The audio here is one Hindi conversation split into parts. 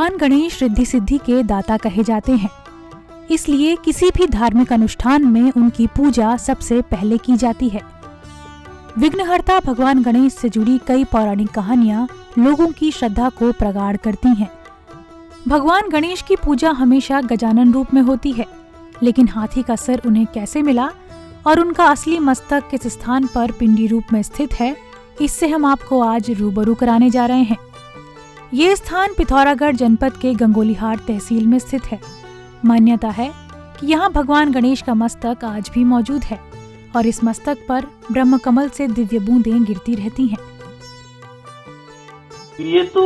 भगवान गणेश रिद्धि सिद्धि के दाता कहे जाते हैं, इसलिए किसी भी धार्मिक अनुष्ठान में उनकी पूजा सबसे पहले की जाती है। विघ्नहर्ता भगवान गणेश से जुड़ी कई पौराणिक कहानियां लोगों की श्रद्धा को प्रगाढ़ करती हैं। भगवान गणेश की पूजा हमेशा गजानन रूप में होती है, लेकिन हाथी का सिर उन्हें कैसे मिला और उनका असली मस्तक किस स्थान पर पिंडी रूप में स्थित है, इससे हम आपको आज रूबरू कराने जा रहे हैं। ये स्थान पिथौरागढ़ जनपद के गंगोलीहाट तहसील में स्थित है। मान्यता है कि यहाँ भगवान गणेश का मस्तक आज भी मौजूद है और इस मस्तक पर ब्रह्म कमल से दिव्य बूंदें गिरती रहती हैं। ये तो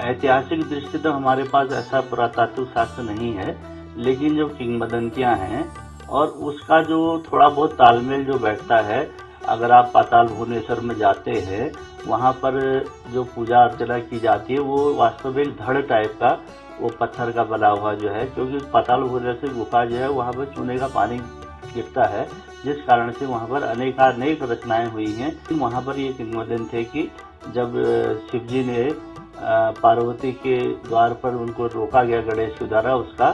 ऐतिहासिक दृष्टि तो हमारे पास ऐसा पुरातात्विक शास्त्र नहीं है, लेकिन जो किंवदंतियां हैं और उसका जो थोड़ा बहुत तालमेल जो बैठता है, अगर आप पाताल भुवनेश्वर में जाते हैं, वहाँ पर जो पूजा अर्चना की जाती है वो वास्तव में एक धड़ टाइप का वो पत्थर का बना हुआ जो है, क्योंकि पाताल भुवनेश्वर गुफा जो है वहाँ पर चूने का पानी गिरता है, जिस कारण से वहाँ पर अनेक रचनाएं हुई हैं। वहाँ पर ये किंवदंती है कि जब शिव जी ने पार्वती के द्वार पर उनको रोका गया गणेश के द्वारा, उसका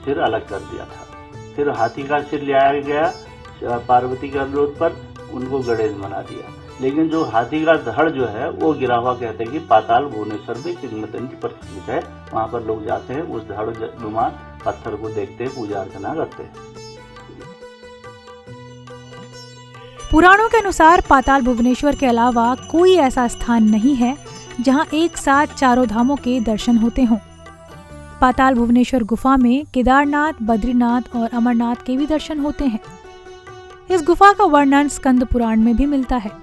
सिर अलग कर दिया था। फिर हाथी का सिर ले आया गया पार्वती के अनुरोध पर, उनको गणेश बना दिया। लेकिन जो हाथी का धड़ जो है वो गिरा हुआ कहते हैं कि पाताल भुवनेश्वर में किंवदंती प्रचलित है। वहाँ पर लोग जाते हैं, उस धड़ नुमा पत्थर को देखते हैं, पूजा अर्चना करते हैं। पुराणों के अनुसार पाताल भुवनेश्वर के अलावा कोई ऐसा स्थान नहीं है जहां एक साथ चारों धामों के दर्शन होते हों। पाताल भुवनेश्वर गुफा में केदारनाथ, बद्रीनाथ और अमरनाथ के भी दर्शन होते हैं। इस गुफा का वर्णन स्कंद पुराण में भी मिलता है।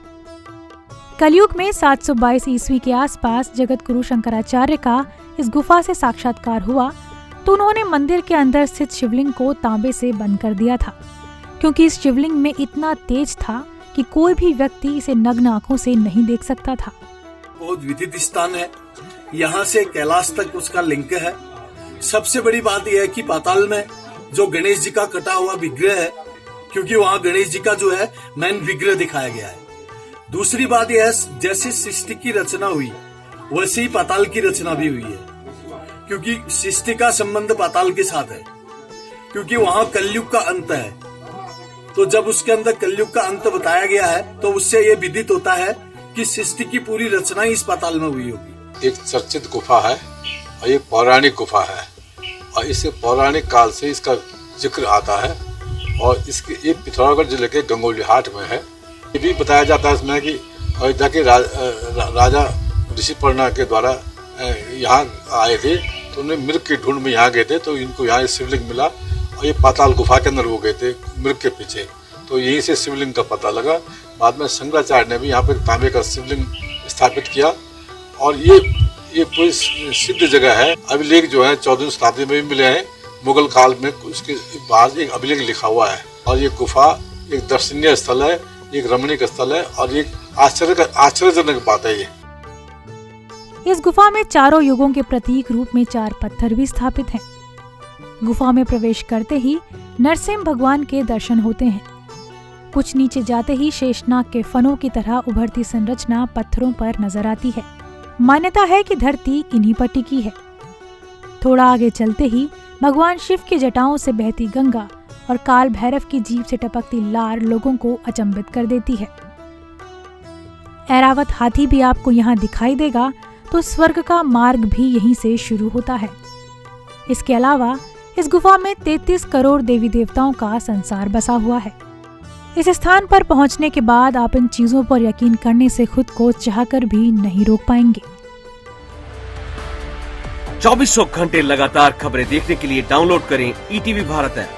कलयुग में 722 ईस्वी के आसपास जगत गुरु शंकराचार्य का इस गुफा से साक्षात्कार हुआ, तो उन्होंने मंदिर के अंदर स्थित शिवलिंग को तांबे से बंद कर दिया था, क्योंकि इस शिवलिंग में इतना तेज था कि कोई भी व्यक्ति इसे नग्न आंखों से नहीं देख सकता था। बहुत विदित स्थान है, यहाँ से कैलाश तक उसका लिंक है। सबसे बड़ी बात यह है कि पाताल में जो गणेश जी का कटा हुआ विग्रह है, क्योंकि वहाँ गणेश जी का जो है मेन विग्रह दिखाया गया है। दूसरी बात यह है, जैसे सृष्टि की रचना हुई वैसे ही पाताल की रचना भी हुई है, क्योंकि सृष्टि का संबंध पाताल के साथ है, क्योंकि वहाँ कलयुग का अंत है। तो जब उसके अंदर कलयुग का अंत बताया गया है, तो उससे ये विदित होता है कि सृष्टि की पूरी रचना ही इस पाताल में हुई होगी। एक चर्चित गुफा है और ये पौराणिक गुफा है, और इसे पौराणिक काल से इसका जिक्र आता है, और इसके ये पिथौरागढ़ जिले के गंगोलीहाट में है। ये भी बताया जाता है इसमें कि अयोध्या के राजा ऋषिपर्णा के द्वारा यहाँ आए थे, तो उन्हें मृग की ढूंढ में यहाँ गए थे, तो इनको यहाँ शिवलिंग मिला और ये पाताल गुफा के अंदर वो गए थे मृग के पीछे, तो यहीं से शिवलिंग का पता लगा। बाद में शंकराचार्य ने भी यहाँ पर तांबे का शिवलिंग स्थापित किया, और ये पूरी सिद्ध जगह है। अभिलेख जो है 14वीं शताब्दी में भी मिले हैं, मुगल काल में उसके बाद एक अभिलेख लिखा हुआ है। और ये गुफा एक दर्शनीय स्थल है, एक रमणीक स्थल है, और एक आश्चर्यजनक बात है। ये इस गुफा में चारों युगों के प्रतीक रूप में 4 पत्थर भी स्थापित हैं। गुफा में प्रवेश करते ही नरसिंह भगवान के दर्शन होते हैं। कुछ नीचे जाते ही शेषनाग के फनों की तरह उभरती संरचना पत्थरों पर नजर आती है। मान्यता है कि धरती इन्हीं पर टिकी है। थोड़ा आगे चलते ही भगवान शिव की जटाओं से बहती गंगा और काल भैरव की जीभ से टपकती लार लोगों को अचंभित कर देती है। ऐरावत हाथी भी आपको यहाँ दिखाई देगा, तो स्वर्ग का मार्ग भी यहीं से शुरू होता है। इसके अलावा इस गुफा में 33 करोड़ देवी देवताओं का संसार बसा हुआ है। इस स्थान पर पहुंचने के बाद आप इन चीजों पर यकीन करने से खुद को चाहकर भी नहीं रोक पाएंगे। 24 घंटे लगातार खबरें देखने के लिए डाउनलोड करें ईटीवी भारत ऐप।